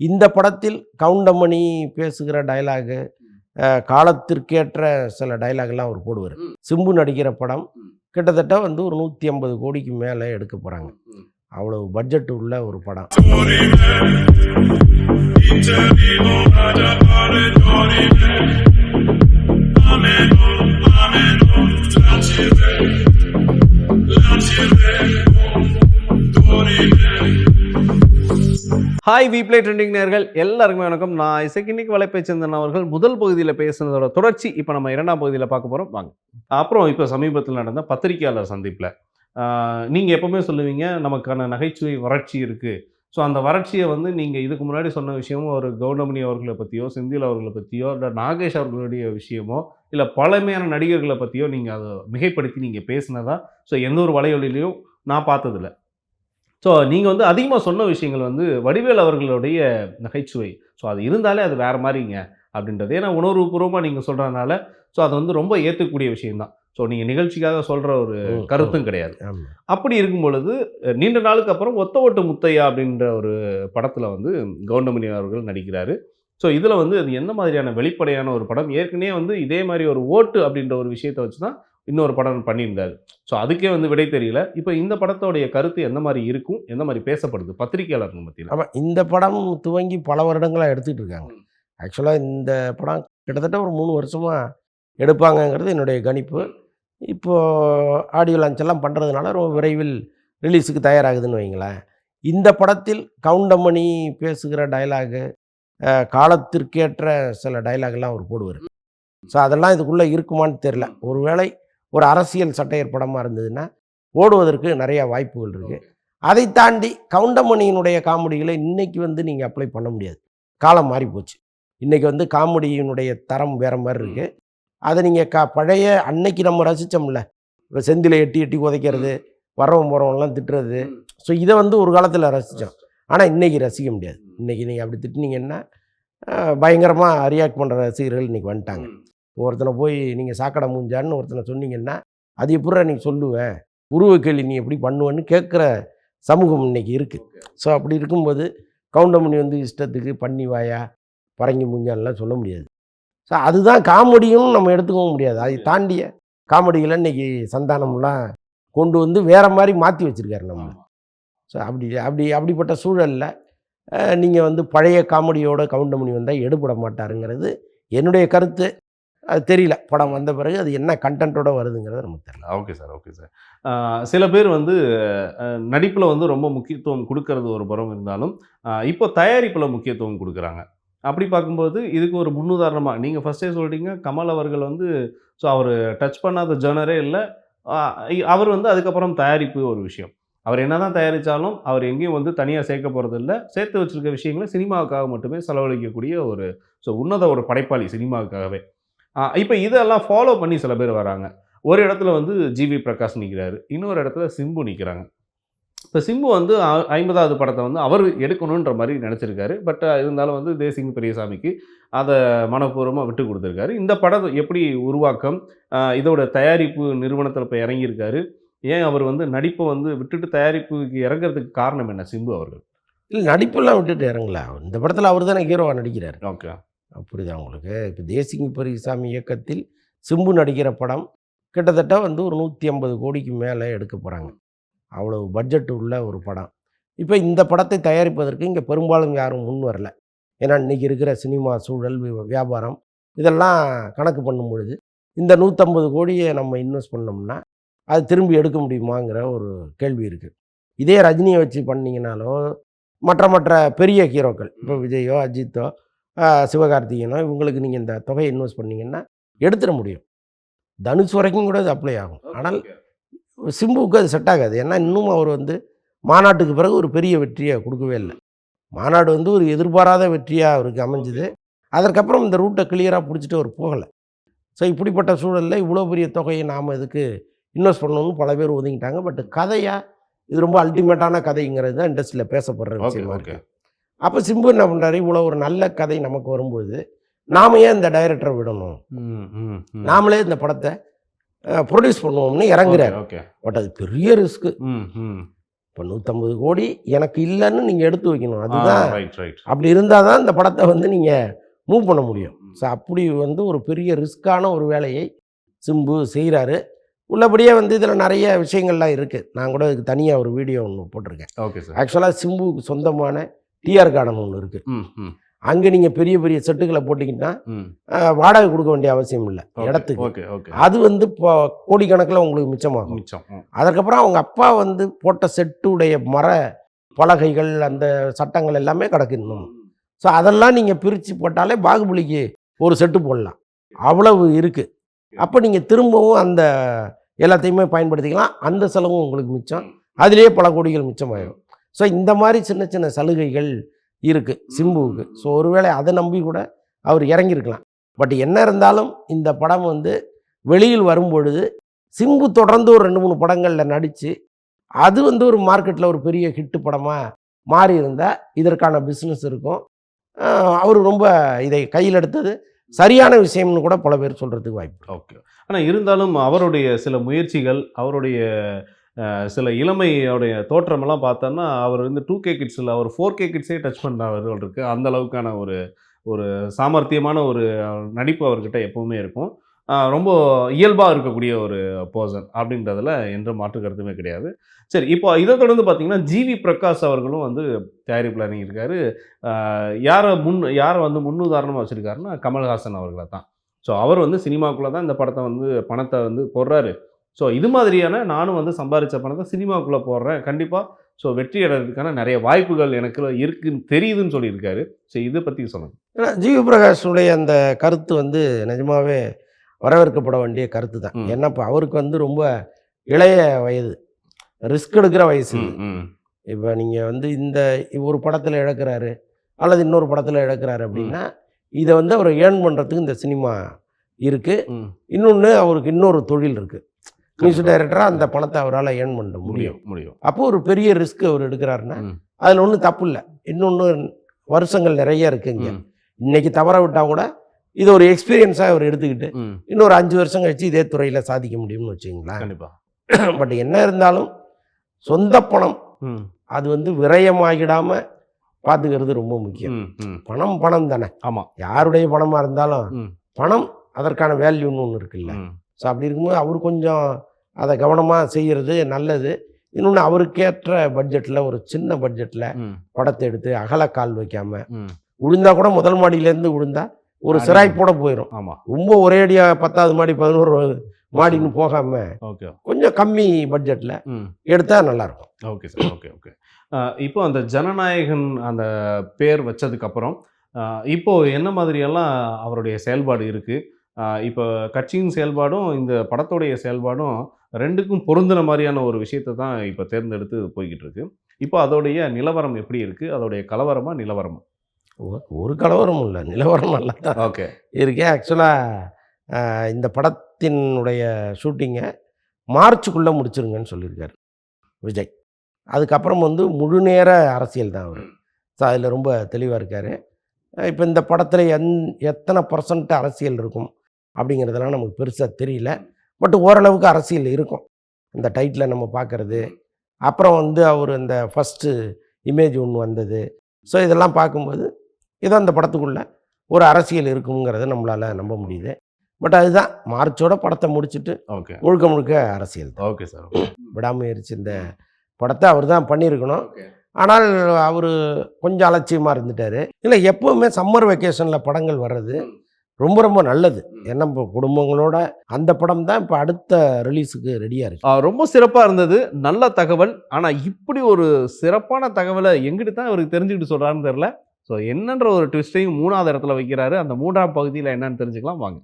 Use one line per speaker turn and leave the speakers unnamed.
இந்த படத்தில் கவுண்டமணி பேசுகிற டயலாகு, காலத்திற்கேற்ற சில டயலாக்லாம் அவர் போடுவார். சிம்பு நடிக்கிற படம் கிட்டத்தட்ட வந்து ஒரு 150 கோடிக்கு மேலே எடுக்க போகிறாங்க. அவ்வளவு பட்ஜெட் உள்ள ஒரு படம்.
ஹாய் வீப்ளே ட்ரெண்டிங் நேயர்கள் எல்லாருக்குமே வணக்கம். நான் இன்னைக்கு வலைப்பேச்சந்தன் அவர்கள் முதல் பகுதியில் பேசுனதோட தொடர்ச்சி இப்போ நம்ம 2ஆம் பகுதியில் பார்க்க போகிறோம். வாங்க. அப்புறம் இப்போ சமீபத்தில் நடந்த பத்திரிகையாளர் சந்திப்பில் நீங்கள் எப்போவுமே சொல்லுவீங்க நமக்கான நகைச்சுவை வறட்சி இருக்குது. ஸோ அந்த வறட்சியை வந்து நீங்கள் இதுக்கு முன்னாடி சொன்ன விஷயமோ ஒரு கவுண்டமணி அவர்களை பற்றியோ, செந்தில் அவர்களை பற்றியோ, இல்லை நாகேஷ் அவர்களுடைய விஷயமோ, இல்லை பழமையான நடிகர்களை பற்றியோ நீங்கள் அதை மிகைப்படுத்தி நீங்கள் பேசினதா ஸோ எந்த ஒரு வலையொலியிலையும் நான் பார்த்ததில்லை. ஸோ நீங்கள் வந்து அதிகமாக சொன்ன விஷயங்கள் வந்து வடிவேல் அவர்களுடைய நகைச்சுவை. ஸோ அது இருந்தாலே அது வேறு மாதிரிங்க அப்படின்றது. ஏன்னா உணர்வுபூர்வமாக நீங்கள் சொல்கிறதுனால ஸோ அது வந்து ரொம்ப ஏற்றுக்கக்கூடிய விஷயம்தான். ஸோ நீங்கள் நிகழ்ச்சிக்காக சொல்கிற ஒரு கருத்தும் கிடையாது. அப்படி இருக்கும் பொழுது நீண்ட நாளுக்கு அப்புறம் ஒத்த ஓட்டு முத்தையா அப்படின்ற ஒரு படத்தில் வந்து கவுண்டமணி அவர்கள் நடிக்கிறாரு. ஸோ இதில் வந்து அது என்ன மாதிரியான வெளிப்படையான ஒரு படம், ஏற்கனவே வந்து இதே மாதிரி ஒரு ஓட்டு அப்படின்ற ஒரு விஷயத்தை வச்சு தான் இன்னொரு படம் பண்ணியிருந்தாரு. ஸோ அதுக்கே வந்து விடை தெரியல. இப்போ இந்த படத்தோடைய கருத்து எந்த மாதிரி இருக்கும், எந்த மாதிரி பேசப்படுது பத்திரிகையாளர்கள் மத்தியில்?
ஆமாம், இந்த படம் துவங்கி பல வருடங்களாக எடுத்துகிட்டு இருக்காங்க. ஆக்சுவலாக இந்த படம் கிட்டத்தட்ட ஒரு 3 வருஷமாக எடுப்பாங்கங்கிறது என்னுடைய கணிப்பு. இப்போது ஆடியோ லான்ச் எல்லாம் பண்ணுறதுனால ரொம்ப விரைவில் ரிலீஸுக்கு தயாராகுதுன்னு வைங்களேன். இந்த படத்தில் கவுண்டமணி பேசுகிற டயலாகு, காலத்திற்கேற்ற சில டயலாக்லாம் அவர் போடுவார். ஸோ அதெல்லாம் இதுக்குள்ளே இருக்குமான்னு தெரில. ஒருவேளை ஒரு அரசியல் சட்டையர் படமாக இருந்ததுன்னா ஓடுவதற்கு நிறையா வாய்ப்புகள் இருக்குது. அதை தாண்டி கவுண்டமணியினுடைய காமெடிகளை இன்றைக்கி வந்து நீங்கள் அப்ளை பண்ண முடியாது. காலம் மாறி போச்சு. இன்றைக்கி வந்து காமெடியினுடைய தரம் வேறு மாதிரி இருக்குது. அதை நீங்கள் பழைய அன்னைக்கு நம்ம ரசித்தோம்ல, இப்போ செந்திலை எட்டி எட்டி உதைக்கிறது, வரவன் போகிறவங்களாம் திட்டுறது, ஸோ இதை வந்து ஒரு காலத்தில் ரசித்தோம். ஆனால் இன்றைக்கி ரசிக்க முடியாது. இன்றைக்கி நீங்கள் அப்படி திட்டினீங்கன்னா பயங்கரமாக ரியாக்ட் பண்ணுற ரசிகர்கள் இன்றைக்கி வந்துட்டாங்க. ஒருத்தனை போய் நீங்கள் சாக்கடை மூஞ்சான்னு ஒருத்தனை சொன்னீங்கன்னா அது எப்படிடா நீ சொல்லுவேன், உருவ கேள்வி நீ எப்படி பண்ணுவேன்னு கேட்குற சமூகம் இன்றைக்கி இருக்குது. ஸோ அப்படி இருக்கும்போது கவுண்டமணி வந்து இஷ்டத்துக்கு பண்ணி வாயா பரங்கி மூஞ்சான்லாம் சொல்ல முடியாது. ஸோ அதுதான் காமெடியும் நம்ம எடுத்துக்கவும் முடியாது. அதை தாண்டிய காமெடிகளை இன்றைக்கி சந்தானம்லாம் கொண்டு வந்து வேறு மாதிரி மாற்றி வச்சுருக்காரு நம்ம. ஸோ அப்படிப்பட்ட சூழலில் நீங்கள் வந்து பழைய காமெடியோட கவுண்டமணி வந்தால் எடுபட மாட்டாருங்கிறது என்னுடைய கருத்து. அது தெரியல, படம் வந்த பிறகு அது என்ன கண்டென்ட்டோட வருதுங்கிறது நமக்கு தெரியல.
Okay sir, okay sir. சில பேர் வந்து நடிப்பில் வந்து ரொம்ப முக்கியத்துவம் கொடுக்கறது ஒரு புறம் இருந்தாலும் இப்போ தயாரிப்பில் முக்கியத்துவம் கொடுக்குறாங்க. அப்படி பார்க்கும்போது இதுக்கு ஒரு முன்னுதாரணமாக நீங்கள் ஃபஸ்ட்டே சொல்லிட்டீங்க, கமல் அவர்கள் வந்து ஸோ அவர் டச் பண்ணாத ஜேர்னரே இல்லை. அவர் வந்து அதுக்கப்புறம் தயாரிப்பு ஒரு விஷயம். அவர் என்ன தான் தயாரித்தாலும் அவர் எங்கேயும் வந்து தனியாக சேர்க்க போகிறதில்ல. சேர்த்து வச்சுருக்க விஷயங்களை சினிமாவுக்காக மட்டுமே செலவழிக்கக்கூடிய ஒரு உன்னத ஒரு படைப்பாளி சினிமாவுக்காகவே. இப்போ இதெல்லாம் ஃபாலோ பண்ணி சில பேர் வராங்க. ஒரு இடத்துல வந்து ஜிவி பிரகாஷ் நிற்கிறாரு, இன்னொரு இடத்துல சிம்பு நிற்கிறாங்க. இப்போ சிம்பு வந்து 50வது படத்தை வந்து அவர் எடுக்கணுன்ற மாதிரி நினச்சிருக்காரு. பட் இருந்தாலும் வந்து தேசிங் பெரியசாமிக்கு அதை மனப்பூர்வமாக விட்டு கொடுத்துருக்காரு. இந்த படம் எப்படி உருவாக்கம், இதோட தயாரிப்பு நிறுவனத்தில் இப்போ இறங்கியிருக்காரு. ஏன் அவர் வந்து நடிப்பை வந்து விட்டுட்டு தயாரிப்புக்கு இறங்குறதுக்கு காரணம் என்ன சிம்பு அவர்கள்?
இல்லை, நடிப்பெல்லாம் விட்டுட்டு இறங்கலாம். இந்த படத்தில் அவர் தானே ஹீரோவாக நடிக்கிறார்.
ஓகே,
அப்படிதான் உங்களுக்கு. இப்போ தேசிங் பெரியசாமி இயக்கத்தில் சிம்பு நடிக்கிற படம் கிட்டத்தட்ட வந்து ஒரு 150 கோடிக்கு மேலே எடுக்க போகிறாங்க. அவ்வளவு பட்ஜெட் உள்ள ஒரு படம். இப்போ இந்த படத்தை தயாரிப்பதற்கு இங்கே பெரும்பாலும் யாரும் முன் வரல. ஏன்னா இன்றைக்கி இருக்கிற சினிமா சூழல், வியாபாரம் இதெல்லாம் கணக்கு பண்ணும் பொழுது இந்த 150 கோடியை நம்ம இன்வெஸ்ட் பண்ணோம்னா அது திரும்பி எடுக்க முடியுமாங்கிற ஒரு கேள்வி இருக்குது. இதே ரஜினியை வச்சு பண்ணிங்கனாலோ மற்ற பெரிய ஹீரோக்கள், இப்போ விஜயோ அஜித்தோ சிவகார்த்திகேயனோ இவங்களுக்கு நீங்கள் இந்த தொகையை இன்வெஸ்ட் பண்ணிங்கன்னா எடுத்துட முடியும். தனுஷ் வரைக்கும் கூட அது அப்ளை ஆகும். ஆனால் சிம்புவுக்கு அது செட் ஆகாது. ஏன்னா இன்னும் அவர் வந்து மாநாட்டுக்கு பிறகு ஒரு பெரிய வெற்றியை கொடுக்கவே இல்லை. மாநாடு வந்து ஒரு எதிர்பாராத வெற்றியாக அவருக்கு அமைஞ்சுது. அதற்கப்புறம் இந்த ரூட்டை கிளியராக பிடிச்சிட்டு அவர் போகலை. ஸோ இப்படிப்பட்ட சூழலில் இவ்வளோ பெரிய தொகையை நாம் இதுக்கு இன்வெஸ்ட் பண்ணணும்னு பல பேர் ஒதுங்கிட்டாங்க. பட் கதையாக இது ரொம்ப அல்டிமேட்டான கதைங்கிறது தான் இண்டஸ்ட்ரியில் பேசப்படுற விஷயமா இருக்குது. அப்போ சிம்பு என்ன பண்ணுறாரு, இவ்வளோ ஒரு நல்ல கதை நமக்கு வரும்போது நாம ஏன் இந்த டைரக்டரை விடணும், நாமளே இந்த படத்தை ப்ரொடியூஸ் பண்ணுவோம்னு இறங்குறாரு. பட் அது பெரிய ரிஸ்க்கு. இப்போ 150 கோடி எனக்கு இல்லைன்னு நீங்கள் எடுத்து வைக்கணும். அதுதான்
ரைட்.
அப்படி இருந்தால் தான் இந்த படத்தை வந்து நீங்கள் மூவ் பண்ண முடியும். ஸோ அப்படி வந்து ஒரு பெரிய ரிஸ்க்கான ஒரு வேலையை சிம்பு செய்கிறாரு. உள்ளபடியே வந்து இதில் நிறைய விஷயங்கள்லாம் இருக்குது. நான் கூட இதுக்கு தனியாக ஒரு வீடியோ ஒன்று போட்டிருக்கேன்.
Okay sir.
ஆக்சுவலாக சிம்புவுக்கு சொந்தமான டிஆர் கார்டன் ஒன்று இருக்குது. அங்கே நீங்கள் பெரிய பெரிய செட்டுகளை போட்டிங்கன்னா வாடகை கொடுக்க வேண்டிய அவசியம் இல்லை இடத்துக்கு. அது வந்து இப்போ கோடிக்கணக்கில் உங்களுக்கு மிச்சமாகும். அதுக்கப்புறம் அவங்க அப்பா வந்து போட்ட செட்டுடைய மர பலகைகள் அந்த சட்டங்கள் எல்லாமே கிடக்கு இன்னும். ஸோ அதெல்லாம் நீங்கள் பிரித்து போட்டாலே பாகுபலிக்கு ஒரு செட்டு போடலாம், அவ்வளவு இருக்குது. அப்போ நீங்கள் திரும்பவும் அந்த எல்லாத்தையுமே பயன்படுத்திக்கலாம். அந்த செலவும் உங்களுக்கு மிச்சம், அதுலேயே பல கோடிகள் மிச்சமாயிடும். ஸோ இந்த மாதிரி சின்ன சின்ன சலுகைகள் இருக்குது சிம்புவுக்கு. ஸோ ஒருவேளை அதை நம்பி கூட அவர் இறங்கியிருக்கலாம். பட் என்ன இருந்தாலும் இந்த படம் வந்து வெளியில் வரும்பொழுது சிம்பு தொடர்ந்து ஒரு 2-3 படங்களில் நடித்து அது வந்து ஒரு மார்க்கெட்டில் ஒரு பெரிய ஹிட்டு படமாக மாறி இருந்தால் இதற்கான பிஸ்னஸ் இருக்கும். அவர் ரொம்ப இதை கையில் எடுத்தது சரியான விஷயம்னு கூட பல பேர் சொல்கிறதுக்கு வாய்ப்பு.
ஓகே. ஆனால் இருந்தாலும் அவருடைய சில முயற்சிகள், அவருடைய சில இளமையோடைய தோற்றமெல்லாம் பார்த்தோன்னா அவர் வந்து 2K கிட்ஸில் அவர் 4K கிட்ஸே டச் பண்ணுறவர்கள் இருக்குது. அந்த அளவுக்கான ஒரு சாமர்த்தியமான ஒரு நடிப்பு அவர்கிட்ட எப்பவுமே இருக்கும். ரொம்ப இயல்பாக இருக்கக்கூடிய ஒரு பர்சன் அப்படின்றதுல எந்த மாற்று கருத்துமே கிடையாது. சரி, இப்போ இதை தொடர்ந்து பார்த்தீங்கன்னா ஜிவி பிரகாஷ் அவர்களும் வந்து தயாரிப்பில் இறங்கியிருக்காரு. யாரை வந்து முன்னுதாரணமாக வச்சுருக்காருன்னா கமல்ஹாசன் அவர்களை தான். ஸோ அவர் வந்து சினிமாக்குள்ளே தான் இந்த படத்தை வந்து பணத்தை வந்து போடுறாரு. ஸோ இது மாதிரியான நானும் வந்து சம்பாதிச்ச பணத்தை சினிமாக்குள்ளே போடுறேன், கண்டிப்பாக ஸோ வெற்றி அடைறதுக்கான நிறைய வாய்ப்புகள் எனக்கு இருக்குன்னு தெரியுதுன்னு சொல்லியிருக்காரு. ஸோ இதை பற்றி சொல்லுங்கள்.
ஏன்னா ஜிவி பிரகாஷுடைய அந்த கருத்து வந்து நிஜமாகவே வரவேற்கப்பட வேண்டிய கருத்து தான். ஏன்னா இப்போ அவருக்கு வந்து ரொம்ப இளைய வயது, ரிஸ்க் எடுக்கிற வயசு. இப்போ நீங்கள் வந்து இந்த ஒரு படத்தில் இழக்கிறாரு அல்லது இன்னொரு படத்தில் இழக்கிறாரு அப்படின்னா இதை வந்து அவர் ஏர்ன் பண்ணுறதுக்கு இந்த சினிமா இருக்குது. இன்னொன்று அவருக்கு இன்னொரு தொழில் இருக்குது, மியூசிக் டைரக்டராக அந்த பணத்தை அவரால் ஏர்ன் பண்ண முடியும். அப்போ ஒரு பெரிய ரிஸ்க் அவர் எடுக்கிறாருன்னா அதில் ஒன்றும் தப்பு இல்லை. இன்னொன்று வருஷங்கள் நிறைய இருக்குங்க. இன்றைக்கி தவற விட்டால் கூட இது ஒரு எக்ஸ்பீரியன்ஸாக அவர் எடுத்துக்கிட்டு இன்னொரு 5 வருஷம் கழிச்சு இதே துறையில் சாதிக்க முடியும்னு வச்சுங்களேன்.
கண்டிப்பாக.
பட் என்ன இருந்தாலும் சொந்த பணம் அது வந்து விரயமாகிடாமல் பார்த்துக்கிறது ரொம்ப முக்கியம். பணம் தானே.
ஆமாம்,
யாருடைய பணமாக இருந்தாலும் பணம் அதற்கான வேல்யூன்னு ஒன்று இருக்குல்ல. ஸோ அப்படி இருக்கும்போது அவர் கொஞ்சம் அதை கவனமாக செய்கிறது நல்லது. இன்னொன்று அவருக்கேற்ற பட்ஜெட்டில் ஒரு சின்ன பட்ஜெட்டில் படத்தை எடுத்து அகலக்கால் வைக்காமல் விழுந்தா கூட முதல் மாடியிலேருந்து விழுந்தா ஒரு சிராய்ப்போட போயிடும்.
ஆமாம்,
ரொம்ப ஒரே அடியாக 10வது மாடி 11 மாடின்னு போகாமல் கொஞ்சம் கம்மி பட்ஜெட்டில் எடுத்தால் நல்லாயிருக்கும்.
Okay sir. ஓகே. இப்போ அந்த ஜனநாயகன் அந்த பேர் வச்சதுக்கப்புறம் இப்போது என்ன மாதிரியெல்லாம் அவருடைய செயல்பாடு இருக்குது? இப்போ கட்சியின் செயல்பாடும் இந்த படத்துடைய செயல்பாடும் ரெண்டுக்கும் பொருந்தின மாதிரியான ஒரு விஷயத்தை தான் இப்போ தேர்ந்தெடுத்து போய்கிட்டு இருக்கு. இப்போ அதோடைய நிலவரம் எப்படி இருக்குது? அதோடைய கலவரமா நிலவரமா?
ஒரு கலவரமும் இல்லை, நிலவரம் நல்லா தான்
ஓகே
இருக்கே. ஆக்சுவலாக இந்த படத்தினுடைய ஷூட்டிங்கை மார்ச்சுக்குள்ளே முடிச்சிருங்கன்னு சொல்லியிருக்காரு விஜய். அதுக்கப்புறம் வந்து முழு நேர அரசியல் தான் அவர். ஸோ அதில் ரொம்ப தெளிவாக இருக்கார். இப்போ இந்த படத்தில் எத்தனை % அரசியல் இருக்கும் அப்படிங்கிறதெல்லாம் நமக்கு பெருசாக தெரியல. பட் ஓரளவுக்கு அரசியல் இருக்கும் இந்த டைட்டில் நம்ம பார்க்குறது. அப்புறம் வந்து அவர் இந்த ஃபஸ்ட்டு இமேஜ் ஒன்று வந்தது. ஸோ இதெல்லாம் பார்க்கும்போது ஏதோ அந்த படத்துக்குள்ளே ஒரு அரசியல் இருக்குங்கிறத நம்மளால் நம்ப முடியுது. பட் அதுதான் மார்ச்சோட படத்தை முடிச்சுட்டு முழுக்க அரசியல் தான்.
Okay sir.
விடாமுயற்சி இந்த படத்தை அவர் தான் பண்ணியிருக்கணும். ஆனால் அவர் கொஞ்சம் அலட்சியமாக இருந்துட்டார். இல்லை, எப்போவுமே சம்மர் வெக்கேஷனில் படங்கள் வர்றது ரொம்ப நல்லது. ஏன்னா இப்போ குடும்பங்களோட அந்த படம் தான் இப்போ அடுத்த ரிலீஸுக்கு ரெடியாக இருக்குது.
ரொம்ப சிறப்பாக இருந்தது, நல்ல தகவல். ஆனால் இப்படி ஒரு சிறப்பான தகவலை எங்கிட்ட தான் அவருக்கு தெரிஞ்சுக்கிட்டு சொல்கிறாருன்னு தெரில. ஸோ என்னன்ற ஒரு ட்விஸ்ட்டையும் 3வது இடத்துல வைக்கிறாரு. அந்த 3ஆம் பகுதியில் என்னன்னு தெரிஞ்சுக்கலாம் வாங்க.